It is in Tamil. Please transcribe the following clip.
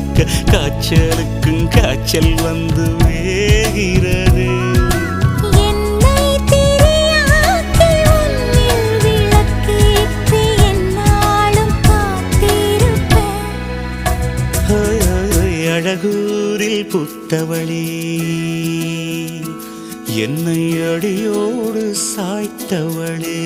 இருக்க காய்ச்சலுக்கும் காய்ச்சல் வந்து வேகிறது. அழகூரில் புத்தவளே என்னை அடியோடு சாய்த்தவளே.